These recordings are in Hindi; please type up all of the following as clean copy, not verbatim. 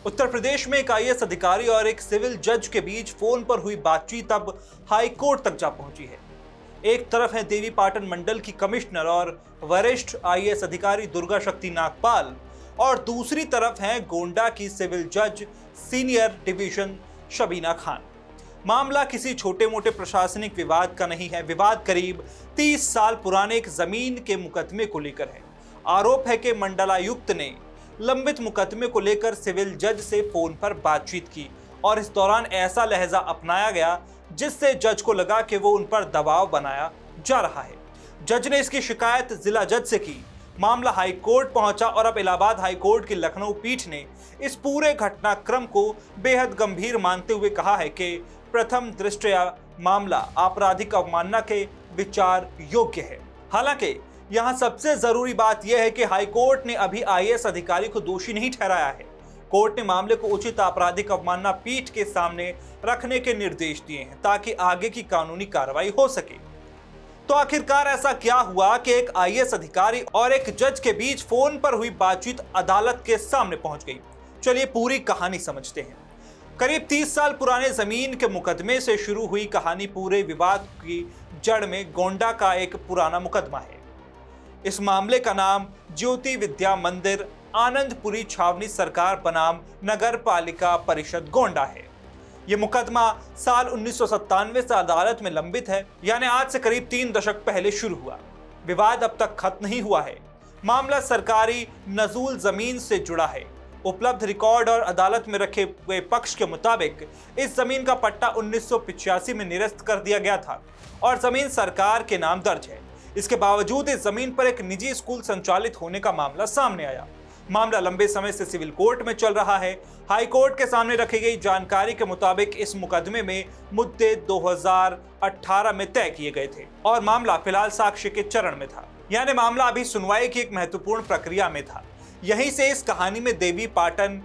उत्तर प्रदेश में एक आईएएस अधिकारी और एक सिविल जज के बीच फोन पर हुई बातचीत अब हाई कोर्ट तक जा पहुंची है। एक तरफ है देवीपाटन मंडल की कमिश्नर और वरिष्ठ आईएएस अधिकारी दुर्गा शक्ति नागपाल और दूसरी तरफ है गोंडा की सिविल जज सीनियर डिवीजन शबीना खान। मामला किसी छोटे मोटे प्रशासनिक विवाद का नहीं है। विवाद करीब 30 साल पुराने एक जमीन के मुकदमे को लेकर है। आरोप है कि मंडलायुक्त ने लंबित मुकदमे को लेकर सिविल जज से फोन पर बातचीत की और इस दौरान ऐसा लहजा अपनाया गया जिससे जज को लगा कि वो उन पर दबाव बनाया जा रहा है। जज ने इसकी शिकायत जिला जज से की। मामला हाई कोर्ट पहुंचा और अब इलाहाबाद हाई कोर्ट की लखनऊ पीठ ने इस पूरे घटनाक्रम को बेहद गंभीर मानते हुए कहा है कि प्रथम दृष्टया मामला आपराधिक अवमानना के विचार योग्य है। हालांकि यहां सबसे जरूरी बात यह है कि हाई कोर्ट ने अभी आईएएस अधिकारी को दोषी नहीं ठहराया है। कोर्ट ने मामले को उचित आपराधिक अवमानना पीठ के सामने रखने के निर्देश दिए हैं ताकि आगे की कानूनी कार्रवाई हो सके। तो आखिरकार ऐसा क्या हुआ कि एक आईएएस अधिकारी और एक जज के बीच फोन पर हुई बातचीत अदालत के सामने पहुंच गई? चलिए पूरी कहानी समझते हैं। करीब 30 साल पुराने जमीन के मुकदमे से शुरू हुई कहानी पूरे विवाद की जड़ में गोंडा का एक पुराना मुकदमा है। इस मामले का नाम ज्योति विद्या मंदिर आनंदपुरी छावनी सरकार बनाम नगर पालिका परिषद गोंडा है। यह मुकदमा साल 1997 से अदालत में लंबित है, यानी आज से करीब 3 दशक पहले शुरू हुआ। विवाद अब तक खत्म नहीं हुआ है। मामला सरकारी नजूल जमीन से जुड़ा है। उपलब्ध रिकॉर्ड और अदालत में रखे हुए पक्ष के मुताबिक इस जमीन का पट्टा 1985 में निरस्त कर दिया गया था और जमीन सरकार के नाम दर्ज है। इसके बावजूद इस जमीन पर एक निजी स्कूल संचालित होने का मामला सामने आया। मामला लंबे समय से सिविल कोर्ट में चल रहा है। हाई कोर्ट के सामने रखी गई जानकारी के मुताबिक इस मुकदमे में मुद्दे 2018 में तय किए गए थे और मामला फिलहाल साक्ष्य के चरण में था, यानी मामला अभी सुनवाई की एक महत्वपूर्ण प्रक्रिया में था। यहीं से इस कहानी में देवीपाटन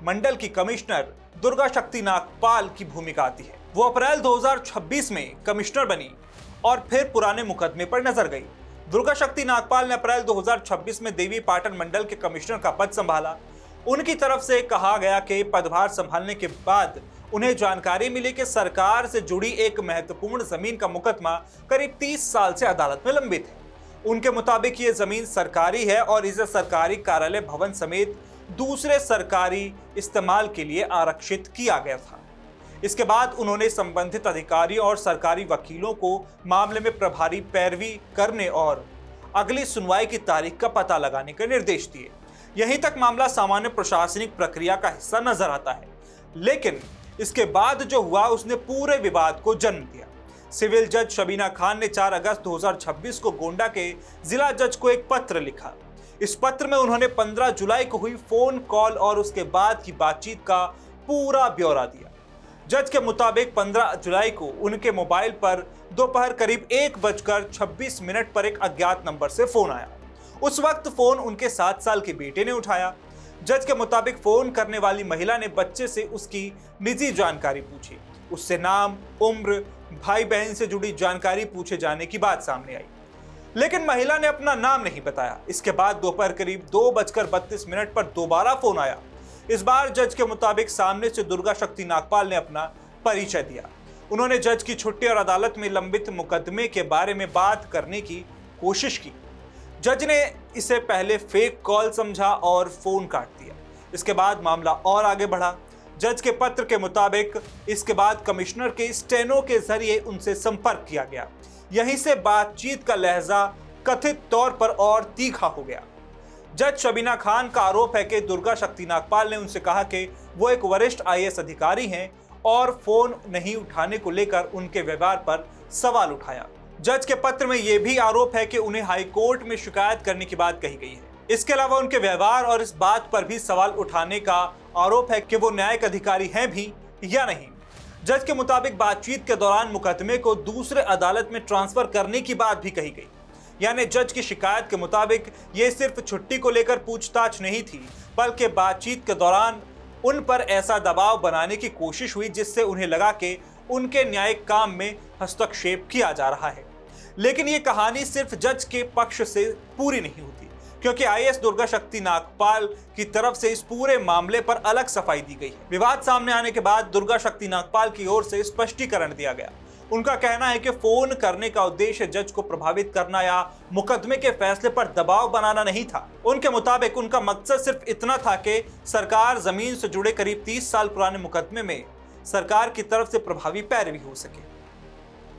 मंडल की कमिश्नर दुर्गा शक्ति नागपाल की भूमिका आती है। वो अप्रैल 2026 में कमिश्नर बनी और फिर पुराने मुकदमे पर नजर गई। दुर्गा शक्ति नागपाल ने अप्रैल 2026 में देवीपाटन मंडल के कमिश्नर का पद संभाला। उनकी तरफ से कहा गया कि पदभार संभालने के बाद उन्हें जानकारी मिली कि सरकार से जुड़ी एक महत्वपूर्ण जमीन का मुकदमा करीब 30 साल से अदालत में लंबित है। उनके मुताबिक ये जमीन सरकारी है और इसे सरकारी कार्यालय भवन समेत दूसरे सरकारी इस्तेमाल के लिए आरक्षित किया गया था। इसके बाद उन्होंने संबंधित अधिकारियों और सरकारी वकीलों को मामले में प्रभारी पैरवी करने और अगली सुनवाई की तारीख का पता लगाने के निर्देश दिए। यहीं तक मामला सामान्य प्रशासनिक प्रक्रिया का हिस्सा नजर आता है, लेकिन इसके बाद जो हुआ उसने पूरे विवाद को जन्म दिया। सिविल जज शबीना खान ने 4 अगस्त 2026 को गोंडा के जिला जज को एक पत्र लिखा। इस पत्र में उन्होंने 15 जुलाई को हुई फोन कॉल और उसके बाद की बातचीत का पूरा ब्यौरा दिया। जज के मुताबिक 15 जुलाई को उनके मोबाइल पर दोपहर करीब 1:26 पर एक अज्ञात नंबर से फोन आया। उस वक्त फोन उनके 7 साल के बेटे ने उठाया। जज के मुताबिक फोन करने वाली महिला ने बच्चे से उसकी निजी जानकारी पूछी। उससे नाम, उम्र, भाई बहन से जुड़ी जानकारी पूछे जाने की बात सामने आई, लेकिन महिला ने अपना नाम नहीं बताया। इसके बाद दोपहर करीब 2:32 पर दोबारा फोन आया। इस बार जज के मुताबिक सामने से दुर्गा शक्ति नागपाल ने अपना परिचय दिया। उन्होंने जज की छुट्टी और अदालत में लंबित मुकदमे के बारे में बात करने की कोशिश की। जज ने इसे पहले फेक कॉल समझा और फोन काट दिया। इसके बाद मामला और आगे बढ़ा। जज के पत्र के मुताबिक इसके बाद कमिश्नर के स्टेनो के जरिए उनसे संपर्क किया गया। यहीं से बातचीत का लहजा कथित तौर पर और तीखा हो गया। जज शबीना खान का आरोप है कि दुर्गा शक्ति नागपाल ने उनसे कहा कि वो एक वरिष्ठ आईएएस अधिकारी हैं और फोन नहीं उठाने को लेकर उनके व्यवहार पर सवाल उठाया। जज के पत्र में यह भी आरोप है कि उन्हें हाई कोर्ट में शिकायत करने की बात कही गई है। इसके अलावा उनके व्यवहार और इस बात पर भी सवाल उठाने का आरोप है कि वो न्यायिक अधिकारी हैं भी या नहीं। जज के मुताबिक बातचीत के दौरान मुकदमे को दूसरे अदालत में ट्रांसफर करने की बात भी कही गई। यानी जज की शिकायत के मुताबिक ये सिर्फ छुट्टी को लेकर पूछताछ नहीं थी, बल्कि बातचीत के दौरान उन पर ऐसा दबाव बनाने की कोशिश हुई जिससे उन्हें लगा कि उनके न्यायिक काम में हस्तक्षेप किया जा रहा है। लेकिन ये कहानी सिर्फ जज के पक्ष से पूरी नहीं होती, क्योंकि आईएएस दुर्गा शक्ति नागपाल की तरफ से इस पूरे मामले पर अलग सफाई दी गई है। विवाद सामने आने के बाद दुर्गा शक्ति नागपाल की ओर से स्पष्टीकरण दिया गया। उनका कहना है कि फोन करने का उद्देश्य जज को प्रभावित करना या मुकदमे के फैसले पर दबाव बनाना नहीं था। उनके मुताबिक उनका मकसद सिर्फ इतना था कि सरकार जमीन से जुड़े करीब 30 साल पुराने मुकदमे में सरकार की तरफ से प्रभावी पैरवी हो सके।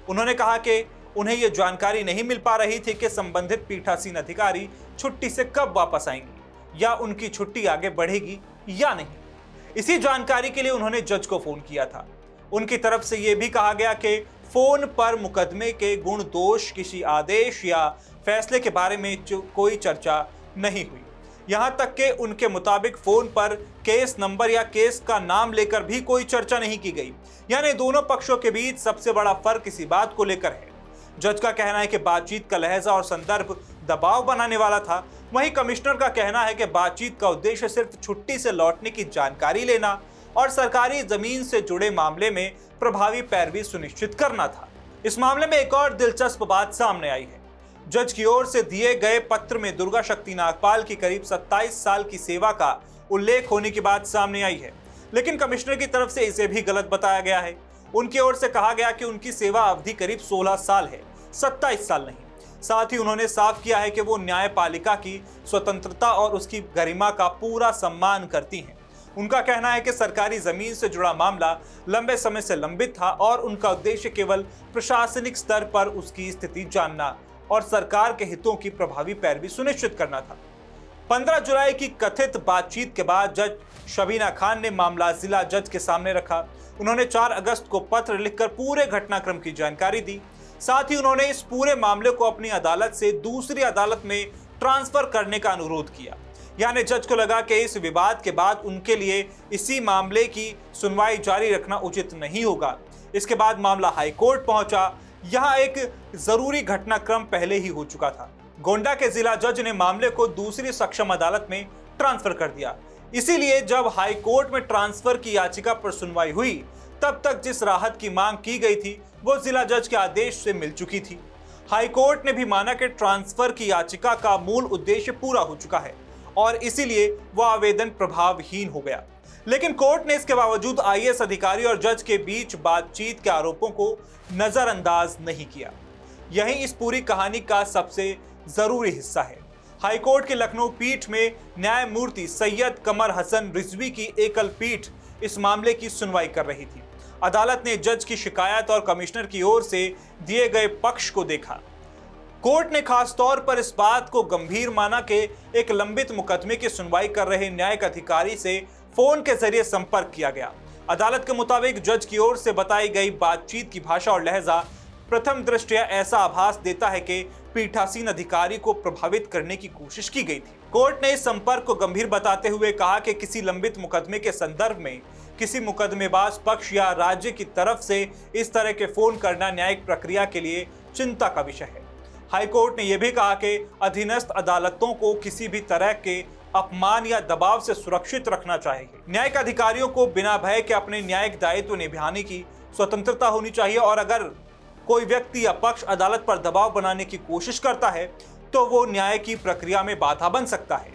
उन्होंने कहा कि उन्हें यह जानकारी नहीं मिल पा रही थी कि संबंधित पीठासीन अधिकारी छुट्टी से कब वापस आएंगे या उनकी छुट्टी आगे बढ़ेगी या नहीं। इसी जानकारी के लिए उन्होंने जज को फोन किया था। उनकी तरफ से यह भी कहा गया कि फोन पर मुकदमे के गुण दोष, किसी आदेश या फैसले के बारे में कोई चर्चा नहीं हुई। यहां तक कि उनके मुताबिक फोन पर केस नंबर या केस का नाम लेकर भी कोई चर्चा नहीं की गई। यानी दोनों पक्षों के बीच सबसे बड़ा फर्क इसी बात को लेकर है। जज का कहना है कि बातचीत का लहजा और संदर्भ दबाव बनाने वाला था। वहीं कमिश्नर का कहना है कि बातचीत का उद्देश्य सिर्फ छुट्टी से लौटने की जानकारी लेना और सरकारी जमीन से जुड़े मामले में प्रभावी पैरवी सुनिश्चित करना था। इस मामले में एक और दिलचस्प बात सामने आई है। जज की ओर से दिए गए पत्र में दुर्गा शक्ति नागपाल की करीब 27 साल की सेवा का उल्लेख होने की बात सामने आई है, लेकिन कमिश्नर की तरफ से इसे भी गलत बताया गया है। उनकी ओर से कहा गया कि उनकी सेवा अवधि करीब 16 साल है, 27 साल नहीं। साथ ही उन्होंने साफ किया है कि वो न्यायपालिका की स्वतंत्रता और उसकी गरिमा का पूरा सम्मान करती हैं। उनका कहना है कि सरकारी जमीन से जुड़ा मामला लंबे समय से लंबित था और उनका उद्देश्य केवल प्रशासनिक स्तर पर उसकी स्थिति जानना और सरकार के हितों की प्रभावी पैरवी सुनिश्चित करना था। 15 जुलाई की कथित बातचीत के बाद जज शबीना खान ने मामला जिला जज के सामने रखा। उन्होंने 4 अगस्त को पत्र लिखकर पूरे घटनाक्रम की जानकारी दी। साथ ही उन्होंने इस पूरे मामले को अपनी अदालत से दूसरी अदालत में ट्रांसफर करने का अनुरोध किया। यानी जज को लगा कि इस विवाद के बाद उनके लिए इसी मामले की सुनवाई जारी रखना उचित नहीं होगा। इसके बाद मामला हाईकोर्ट पहुंचा। यहाँ एक जरूरी घटनाक्रम पहले ही हो चुका था। गोंडा के जिला जज ने मामले को दूसरी सक्षम अदालत में ट्रांसफर कर दिया। इसीलिए जब हाईकोर्ट में ट्रांसफर की याचिका पर सुनवाई हुई, तब तक जिस राहत की मांग की गई थी वो जिला जज के आदेश से मिल चुकी थी। हाईकोर्ट ने भी माना कि ट्रांसफर की याचिका का मूल उद्देश्य पूरा हो चुका है और इसीलिए वह आवेदन प्रभावहीन हो गया। लेकिन कोर्ट ने इसके बावजूद आईएएस अधिकारी और जज के बीच बातचीत के आरोपों को नजरअंदाज नहीं किया। यही इस पूरी कहानी का सबसे जरूरी हिस्सा है। हाईकोर्ट के लखनऊ पीठ में न्यायमूर्ति सैयद कमर हसन रिजवी की एकल पीठ इस मामले की सुनवाई कर रही थी। अदालत ने जज की शिकायत और कमिश्नर की ओर से दिए गए पक्ष को देखा। कोर्ट ने खास तौर पर इस बात को गंभीर माना कि एक लंबित मुकदमे की सुनवाई कर रहे न्यायिक अधिकारी से फोन के जरिए संपर्क किया गया। अदालत के मुताबिक जज की ओर से बताई गई बातचीत की भाषा और लहजा प्रथम दृष्टया ऐसा आभास देता है कि पीठासीन अधिकारी को प्रभावित करने की कोशिश की गई थी। कोर्ट ने इस संपर्क को गंभीर बताते हुए कहा कि किसी लंबित मुकदमे के संदर्भ में किसी मुकदमेबाज पक्ष या राज्य की तरफ से इस तरह के फोन करना न्यायिक प्रक्रिया के लिए चिंता का विषय है। हाईकोर्ट ने यह भी कहा कि अधीनस्थ अदालतों को किसी भी तरह के अपमान या दबाव से सुरक्षित रखना चाहिए। न्यायिक अधिकारियों को बिना भय के अपने न्यायिक दायित्व निभाने की स्वतंत्रता होनी चाहिए और अगर कोई व्यक्ति या पक्ष अदालत पर दबाव बनाने की कोशिश करता है तो वो न्याय की प्रक्रिया में बाधा बन सकता है।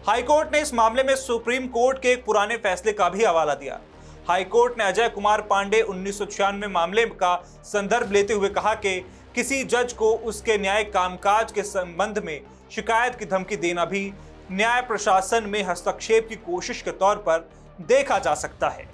हाईकोर्ट ने इस मामले में सुप्रीम कोर्ट के एक पुराने फैसले का भी हवाला दिया। हाईकोर्ट ने अजय कुमार पांडे 1996 मामले का संदर्भ लेते हुए कहा कि किसी जज को उसके न्यायिक कामकाज के संबंध में शिकायत की धमकी देना भी न्याय प्रशासन में हस्तक्षेप की कोशिश के तौर पर देखा जा सकता है।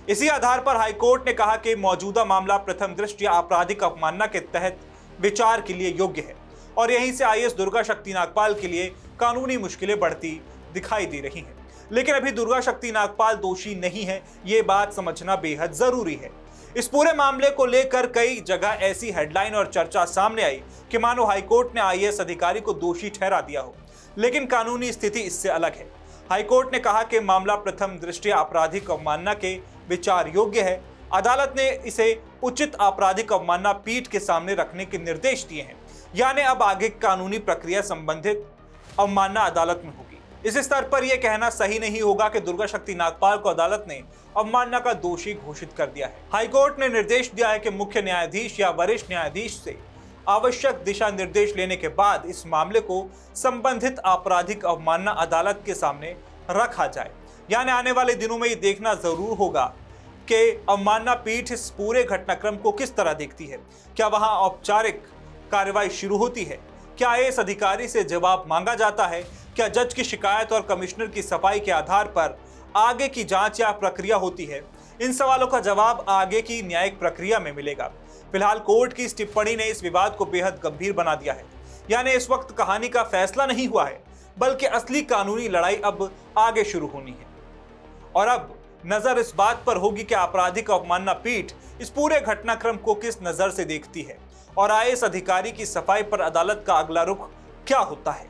इसी आधार पर हाईकोर्ट ने कहा कि मौजूदा मामला प्रथम दृष्टया आपराधिक अवमानना के तहत विचार के लिए योग्य है और यहीं से आईएएस दुर्गा शक्ति नागपाल के लिए कानूनी मुश्किलें बढ़ती दिखाई दे रही हैं। लेकिन अभी दुर्गा शक्ति नागपाल दोषी नहीं है, ये बात समझना बेहद जरूरी है। इस पूरे मामले को लेकर कई जगह ऐसी हेडलाइन और चर्चा सामने आई कि मानो हाईकोर्ट ने आईएएस अधिकारी को दोषी ठहरा दिया हो, लेकिन कानूनी स्थिति इससे अलग है। हाईकोर्ट ने कहा कि मामला प्रथम दृष्टया आपराधिक अवमानना के विचार योग्य है। अदालत ने इसे उचित आपराधिक अवमानना पीठ के सामने रखने के निर्देश दिए हैं। यानी अब आगे कानूनी प्रक्रिया संबंधित अवमानना अदालत में होगी। इस स्तर पर यह कहना सही नहीं होगा कि दुर्गा शक्ति नागपाल को अदालत ने अवमानना का दोषी घोषित कर दिया है। हाईकोर्ट ने निर्देश दिया है कि मुख्य न्यायाधीश या वरिष्ठ न्यायाधीश से आवश्यक दिशा निर्देश लेने के बाद इस मामले को संबंधित आपराधिक अवमानना अदालत के सामने रखा जाए। यानी आने वाले दिनों में ये देखना जरूर होगा कि अवमानना पीठ इस पूरे घटनाक्रम को किस तरह देखती है। क्या वहां औपचारिक कार्रवाई शुरू होती है? क्या आईएएस अधिकारी से जवाब मांगा जाता है? क्या जज की शिकायत और कमिश्नर की सफाई के आधार पर आगे की जांच या प्रक्रिया होती है? इन सवालों का जवाब आगे की न्यायिक प्रक्रिया में मिलेगा। फिलहाल कोर्ट की इस टिप्पणी ने इस विवाद को बेहद गंभीर बना दिया है। यानी इस वक्त कहानी का फैसला नहीं हुआ है, बल्कि असली कानूनी लड़ाई अब आगे शुरू होनी है। और अब नजर इस बात पर होगी कि आपराधिक अवमानना पीठ इस पूरे घटनाक्रम को किस नजर से देखती है और आईएएस अधिकारी की सफाई पर अदालत का अगला रुख क्या होता है।